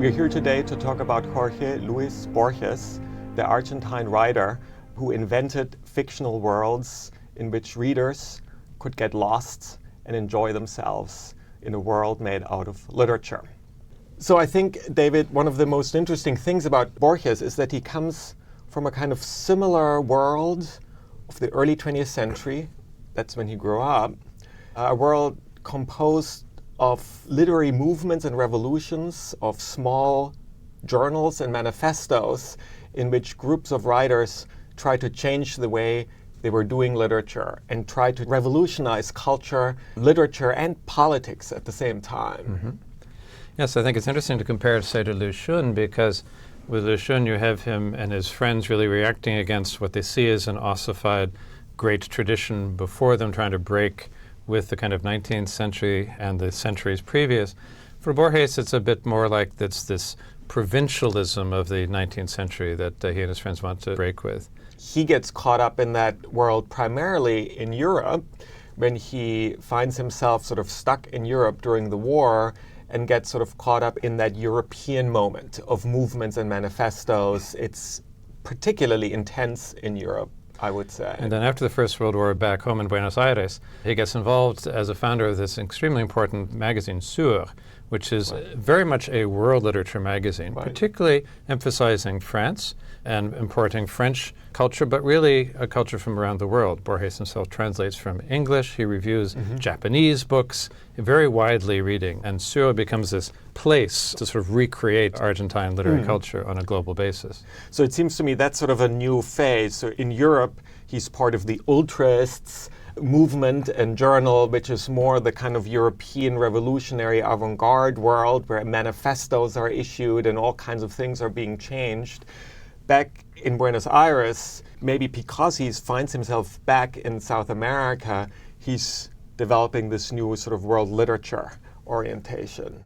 We're here today to talk about Jorge Luis Borges, the Argentine writer who invented fictional worlds in which readers could get lost and enjoy themselves in a world made out of literature. So I think, David, one of the most interesting things about Borges is that he comes from a kind of similar world of the early 20th century. That's when he grew up. A world composed of literary movements and revolutions, of small journals and manifestos in which groups of writers tried to change the way they were doing literature and tried to revolutionize culture, literature, and politics at the same time. Mm-hmm. Yes, I think it's interesting to compare, say, to Lu Xun, because with Lu Xun you have him and his friends really reacting against what they see as an ossified great tradition before them, trying to break with the kind of 19th century and the centuries previous. For Borges, it's a bit more like this provincialism of the 19th century that he and his friends want to break with. He gets caught up in that world primarily in Europe when he finds himself sort of stuck in Europe during the war and gets sort of caught up in that European moment of movements and manifestos. It's particularly intense in Europe, I would say. And then after the First World War, back home in Buenos Aires, he gets involved as a founder of this extremely important magazine, Sur, which is very much a world literature magazine, particularly emphasizing France and importing French culture, but really a culture from around the world. Borges himself translates from English. He reviews Japanese books, very widely reading. And Sur becomes this place to sort of recreate Argentine literary culture on a global basis. So it seems to me that's sort of a new phase. So in Europe, he's part of the ultraists movement and journal, which is more the kind of European revolutionary avant-garde world where manifestos are issued and all kinds of things are being changed. Back in Buenos Aires, maybe because he finds himself back in South America, he's developing this new sort of world literature orientation.